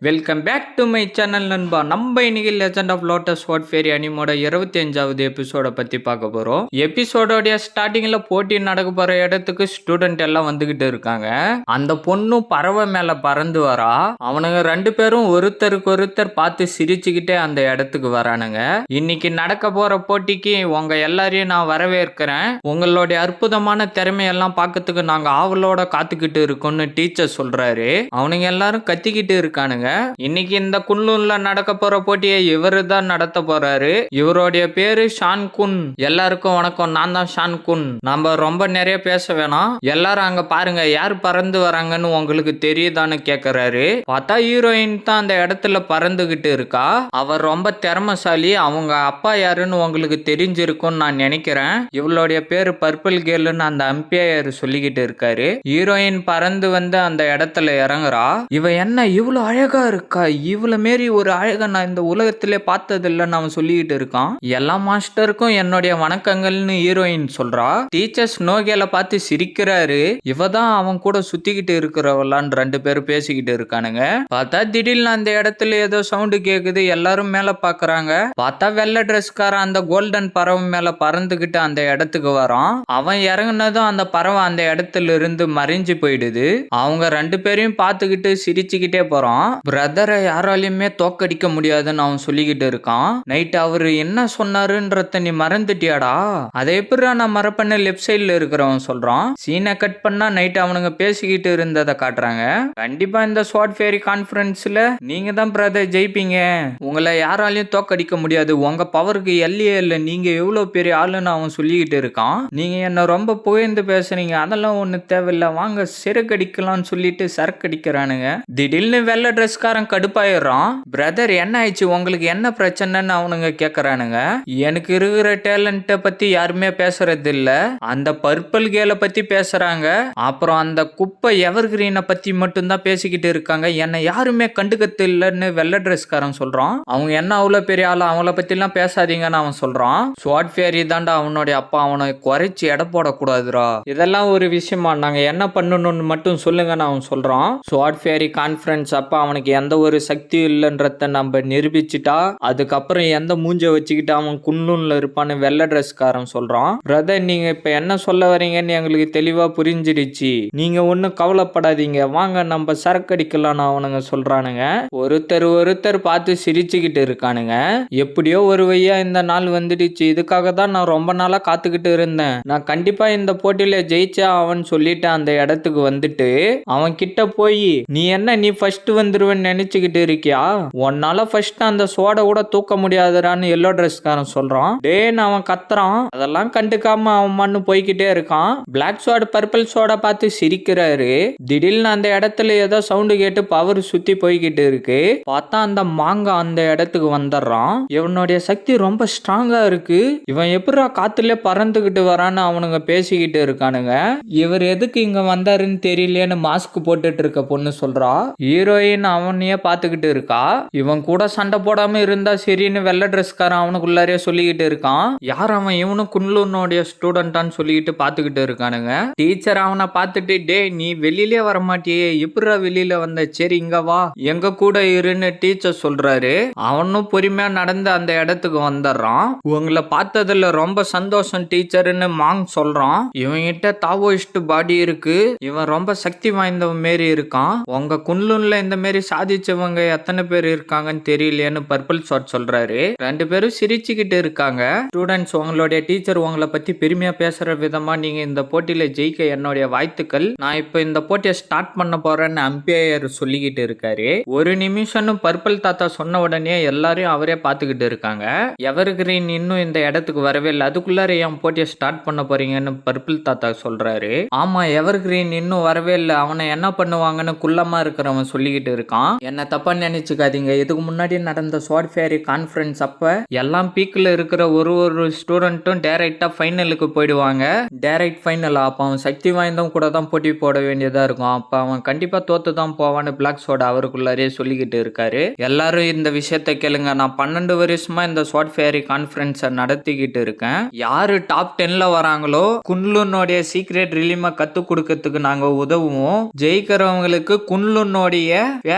Welcome back to my channel நண்பா. நம்ம இன்னைக்கு லெஜண்ட் ஆஃப் லோட்டஸ் வாட் ஃபேரி அனிமோட 25வது எபிசோட பத்தி பார்க்க போறோம். எபிசோடோடைய ஸ்டார்டிங்ல போட்டி நடக்க போற இடத்துக்கு ஸ்டூடெண்ட் எல்லாம் வந்துகிட்டு இருக்காங்க. அந்த பொண்ணும் பறவை மேல பறந்து வரா. அவனுங்க ரெண்டு பேரும் ஒருத்தருக்கு ஒருத்தர் பார்த்து சிரிச்சுக்கிட்டே அந்த இடத்துக்கு வரானுங்க. இன்னைக்கு நடக்க போற போட்டிக்கு உங்க எல்லாரையும் நான் வரவேற்கிறேன். உங்களுடைய அற்புதமான திறமையெல்லாம் பார்க்கறதுக்கு நாங்க ஆவலோட காத்துக்கிட்டு இருக்கோம்னு டீச்சர் சொல்றாரு. அவனுங்க எல்லாரும் கத்திக்கிட்டு இருக்கானுங்க. இன்னைக்கு இந்த குன்னூர்ல நடக்க போற போட்டியை இவரு தான் நடத்த போறாரு. இவருடைய பேரு ஷான் குன். எல்லாருக்கும் வணக்கம், நான் தான் ஷான் குன். நம்ம ரொம்ப நிறைய பேச வேணாம். எல்லாரும் அங்க பாருங்க, யார் பறந்து வராங்கன்னு உங்களுக்கு தெரியுதான்னு கேக்குறாரு. பார்த்தா ஹீரோயின் தான் அந்த இடத்துல பறந்துகிட்டு இருக்கா. அவர் ரொம்ப திறமசாலி. அவங்க அப்பா யாருன்னு உங்களுக்கு தெரிஞ்சிருக்கும்னு நான் நினைக்கிறேன். இவளுடைய பேரு பர்பிள் கேர்ள்னு அந்த அம்பையர் சொல்லிக்கிட்டு இருக்காரு. ஹீரோயின் பறந்து வந்து அந்த இடத்துல இறங்குறா. இவ என்ன இவ்வளவு அழகா இருக்கா, இவ்வளவு மாரி ஒரு அழகா நான் இந்த உலகத்திலே பார்த்தது இல்லைன்னு அவன் சொல்லிக்கிட்டு இருக்கான். எல்லா மாஸ்டருக்கும் என்னுடைய வணக்கங்கள்னு ஹீரோயின் சொல்றா. டீச்சர் ஸ்னோகேல பார்த்து சிரிக்கிறாரு. இவதான் அவன் கூட சுத்திக்கிட்டு இருக்கிறவளான்னு ரெண்டு பேரும் பேசிக்கிட்டு இருக்கானுங்க. பார்த்தா திடீர்னு அந்த இடத்துல ஏதோ சவுண்டு கேக்குது. எல்லாரும் மேல பாக்குறாங்க. பார்த்தா வெள்ளை ட்ரெஸ்காரன் அந்த கோல்டன் பறவை மேல பறந்துகிட்டு அந்த இடத்துக்கு வரான். அவன் இறங்குனதும் அந்த பறவை அந்த இடத்துல இருந்து மறைஞ்சு போயிடுது. அவங்க ரெண்டு பேரையும் பார்த்துக்கிட்டு சிரிச்சுக்கிட்டே போறான். பிரதரை யாராலையுமே தோக்கடிக்க முடியாதுன்னு அவன் சொல்லிக்கிட்டு இருக்கான். நைட் அவரு என்ன சொன்னாருன்றத நீ மறந்துட்டியாடா? அதை எப்படி நான் மறப்பேன்னு லெப்ட் சைட்ல இருக்கிறவன் சொல்றான். சீனை கட் பண்ணா நைட் அவனுங்க பேசிக்கிட்டு இருந்ததை காட்டுறாங்க. கண்டிப்பா இந்த ஸ்வாட் ஃபேரி கான்ஃபரன்ஸ்ல நீங்க தான் பிரதர் ஜெயிப்பீங்க. உங்களை யாராலையும் தோக்கடிக்க முடியாது. உங்க பவருக்கு எல்லையே இல்லை. நீங்க எவ்வளவு பெரிய ஆளுன்னு அவன் சொல்லிக்கிட்டு இருக்கான். நீங்க என்ன ரொம்ப புகழ்ந்து பேசுறீங்க. அதெல்லாம் ஒண்ணு தேவையில்லை, வாங்க சிறக்கடிக்கலாம்னு சொல்லிட்டு சரக்கடிக்கிறானுங்க. திடீர்னு வெள்ளை ட்ரெஸ்காரன் கடுப்பாயிடுறான். பிரதர் என்ன ஆயிடுச்சு, உங்களுக்கு என்ன பிரச்சனைன்னு அவனுங்க கேக்குறானுங்க. எனக்கு இருக்கிற டேலண்ட்டை பத்தி யாருமே பேசுறது இல்ல, அந்த பர்பிள் கேலை பத்தி பேசுறாங்க. அப்புறம் அந்த குப்பை எவர் கிரீனை பத்தி மட்டும்தான் பேசிக்கிட்டு இருக்காங்க. என்னை யாருமே கண்டுக்கத்து இல்லைன்னு வெள்ளை ட்ரெஸ்காரன் சொல்றான். அவங்க என்ன அவ்வளவு பெரிய ஆளு, அவங்கள பத்தி எல்லாம் பேசாதீங்கன்னு அவன் சொல்றான். ஸ்வாட் ஃபேரி தாண்டா அவனுடைய அப்பா, அவனை குறைச்சி எடை போடக்கூடாதுரா. இதெல்லாம் ஒரு விஷயமா, நாங்க என்ன பண்ணணும்னு மட்டும் சொல்லுங்கன்னு அவன் சொல்றான். ஸ்வாட் ஃபேரி கான்ஃபரன்ஸ் அப்ப அவனுக்கு எந்த ஒரு சக்தி இல்லைன்றத நம்ம நிரூபிச்சுட்டா அதுக்கப்புறம் எந்த மூஞ்ச வச்சுக்கிட்டு அவன் குன்னூன்ல இருப்பான்னு வெள்ளை ட்ரெஸ்காரன் சொல்றான். பிரதர், நீங்க இப்ப என்ன சொல்ல வரீங்கன்னு எங்களுக்கு தெளிவா புரிஞ்சிடுச்சு. நீங்க ஒன்னும் கவலைப்படாதீங்க, வாங்க நம்ம சரக்கடிக்கலாம்னு அவனுங்க சொல்றானுங்க. ஒருத்தர் பார்த்து சிரிச்சுக்கிட்டு இருக்கானுங்க. எப்படியோ ஒரு வழியா இந்த நாள் வந்துடுச்சு. இதுக்காக தான் நான் ரொம்ப நாளா காத்துக்கிட்டு இருந்தேன். நான் கண்டிப்பா இந்த போட்டியில ஜெயிச்சா அவன் சொல்லிட்டு அந்த இடத்துக்கு வந்துட்டு அவன் கிட்ட போய், நீ என்ன நீ ஃபர்ஸ்ட் வந்துருவேன்னு நினைச்சுக்கிட்டு இருக்கியா? உன்னால ஃபர்ஸ்ட் அந்த சோட கூட தூக்க முடியாதுறான்னு எல்லோ ட்ரெஸ்காரன் சொல்றான். டேன்னு அவன் கத்துறான். அதெல்லாம் கண்டுக்காம அவன் மண்ணு போய்கிட்டே இருக்கான். பிளாக் சோட பர்பிள் சோட பார்த்து சிரிக்கிறாரு. திடீர்னு அந்த இடத்துல ஏதோ சவுண்டு கேட்டு பவர் சுத்தி போய்கிட்டு இருக்கு. பார்த்தா அந்த மாங்கா அந்த இடத்துக்கு வந்துடுறான். இவனுடைய சக்தி ரொம்ப ஸ்ட்ராங்கா இருக்கு. இவன் எப்படா காத்துல பறந்துகிட்டு வரான்னு அவனுங்க பேசிக்கிட்டு இருக்கானுங்க. இவர் எதுக்கு இங்க வந்தாருன்னு தெரியலையேன்னு மாஸ்க் போட்டுட்டு இருக்க பொண்ணு சொல்றா. ஹீரோயின் அவனையே பாத்துக்கிட்டு இருக்கா. இவன் கூட சண்டை போடாம இருந்தா சரின்னு வெள்ளை ட்ரெஸ்காரன் அவனுக்குள்ளாரே சொல்லிக்கிட்டு இருக்கான். யார் அவன், இவனும் குன்லூனுடைய ஸ்டூடெண்டான்னு சொல்லிக்கிட்டு பாத்துக்கிட்டு இருக்கானுங்க. டீச்சர் அவனை பார்த்துட்டு, டே நீ வெளியிலே வர மாட்டியே, எப்படா வெளியில வந்த, சரி இங்க வா எங்க கூட இருன்னு டீச்சர் சொல்றாரு. அவனும் பொறுமையா நடந்து அந்த இடத்துக்கு வந்துடுறான். உங்களை பார்த்ததுல ரொம்ப சந்தோஷம் டீச்சர்னு மாங் சொல்றான். இவன்கிட்ட தாவோயிஸ்ட் பாடி இருக்கு. இவன் ரொம்ப சக்தி வாய்ந்தவன் மாரி இருக்கான். உங்க குன்லூன்ல இந்த மாதிரி சாதிச்சவங்க எத்தனை பேர் இருக்காங்கன்னு தெரியலையேன்னு பர்பிள் ஷாட் சொல்றாரு. ரெண்டு பேரும் சிரிச்சுக்கிட்டு இருக்காங்க. ஸ்டூடெண்ட்ஸ், உங்களுடைய டீச்சர் உங்களை பத்தி பெருமையா பேசுற விதமா நீங்க இந்த போட்டியில ஜெயிக்க என்னுடைய வாழ்த்துக்கள். நான் இப்ப இந்த போட்டியை ஸ்டார்ட் பண்ண போறேன்னு அம்பையர் சொல்லிக்கிட்டு இருக்காரு. ஒரு நிமிஷம்னு பர்பிள் தாத்தா சொன்ன உடனே எல்லாரையும் அவரே பாத்துக்கிட்டு இருக்காங்க. எவர் கிரீன் இன்னும் இந்த இடத்துக்கு வரவே இல்லை, அதுக்குள்ளார என் போட்டியை ஸ்டார்ட் பண்ண போறீங்கன்னு பர்பிள் தாத்தா சொல்றாரு. ஆமா, எவர் கிரீன் இன்னும் வரவே இல்லை, அவனை என்ன பண்ணுவாங்கன்னு குள்ளமா இருக்கிறவன் சொல்லிக்கிட்டு இருக்கான். என்ன தப்பா நினைச்சுக்காதீங்க, இதுக்கு முன்னாடி நடந்த ஸ்வாட் ஃபேரி கான்ஃபரன்ஸ் அப்ப எல்லாம் பீக்ல இருக்கிற ஒரு ஸ்டூடெண்ட்டும் டைரக்டா ஃபைனலுக்கு போயிடுவாங்க. Direct final. அப்ப அவன் சக்தி வாய்ந்தவன் கூட தான் போட்டி போட வேண்டியதா இருக்கும். அப்ப அவன் கண்டிப்பா தோத்து தான் போவான்னு பிளாக் சோடா அவருக்குள்ளாரே சொல்லிக்கிட்டு இருக்காரு. எல்லாரும் இந்த விஷயத்த கேளுங்க, நான் 12 வருஷமா இந்த ஸ்வாட் ஃபேரி கான்ஃபரன்ஸை நடத்திக்கிட்டு இருக்கேன். யாரு டாப் 10ல வராங்களோ குன்லூனுடைய சீக்ரெட் ரிலீமை கத்து கொடுக்கறதுக்கு நாங்க உதவுவோம். ஜெயிக்கிறவங்களுக்கு குன்லூனுடைய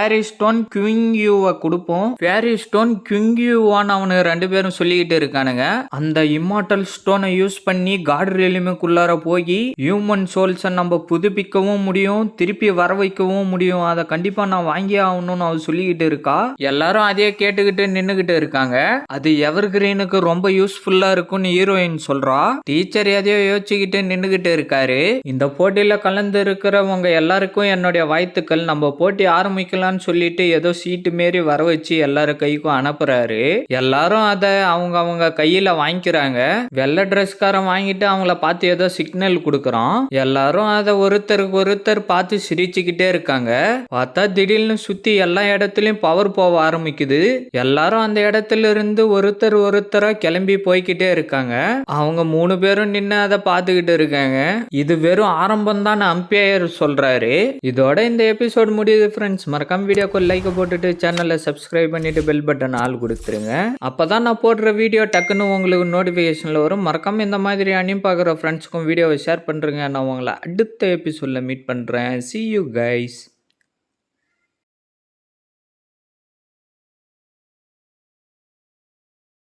ஃபேரி ஸ்டோன் கியூவை கொடுப்போம். ஃபேரி ஸ்டோன் கியூவான்னு அவனு 2 பேரும் சொல்லிக்கிட்டு இருக்கானுங்க. அந்த இம்மார்டல் ஸ்டோனை யூஸ் பண்ணி காட் ரியலிமுக்குள்ளார போய் ஹியூமன் சோல்ஸை நம்ம புதுப்பிக்கவும் முடியும், திருப்பி வர வைக்கவும் முடியும். அதை கண்டிப்பா நான் வாங்கி ஆகணும்னு அவ சொல்லிக்கிட்டு இருக்கா. எல்லாரும் அதே கேட்டுக்கிட்டு நின்னுகிட்டு இருக்காங்க. அது எவர் கிரீனுக்கு ரொம்ப யூஸ்ஃபுல்லா இருக்கும்னு ஹீரோயின் சொல்றா. டீச்சர் எதையோ யோசிச்சுக்கிட்டு நின்னுகிட்டு இருக்காரு. இந்த போட்டியில கலந்து இருக்கிறவங்க எல்லாருக்கும் என்னுடைய வாழ்த்துக்கள். நம்ம போட்டி ஆரம்பிக்கலாம்னு சொல்லிட்டு ஏதோ சீட்டு மாரி வர வச்சு எல்லாரும் கைக்கும் அனுப்புறாரு. எல்லாரும் அதை அவங்க கையில வாங்கிக்கிறாங்க. வெள்ளை ட்ரெஸ்காரன் வாங்கிட்டு அவங்கள பார்த்து ஏதோ சிக்னல் கொடுக்கறான். எல்லாரும் அதை ஒருத்தருக்கு ஒருத்தர் பார்த்து சிரிச்சுக்கிட்டே இருக்காங்க. பார்த்தா திடீர்னு சுத்தி எல்லா இடத்துலயும் பவர் போக ஆரம்பிக்குது. எல்லாரும் அந்த இடத்துல இருந்து ஒருத்தரா கிளம்பி போய்கிட்டே இருக்காங்க. அவங்க 3 பேரும் நின்று அதை பார்த்துக்கிட்டு இருக்காங்க. இது வெறும் ஆரம்பம் தான் அம்பையர் சொல்றாரு. இதோட இந்த எபிசோட் முடியுது ஃப்ரெண்ட்ஸ். மறக்காம வீடியோக்கு லைக் போட்டுட்டு சேனலை சப்ஸ்கிரைப் பண்ணிட்டு பெல் பட்டன் ஆல் கொடுத்துருங்க. அப்பதான் நான் போடுற வீடியோ டக்குன்னு உங்களுக்கு நோட்டிபிகேஷன்ல வரும். மறக்காம இந்த மாதிரி அனியும் பார்க்குற ஃப்ரெண்ட்ஸ்க்கும் வீடியோவை ஷேர் பண்றேங்க. நான் உங்களை அடுத்த எபிசோட்ல மீட் பண்றேன். See you guys.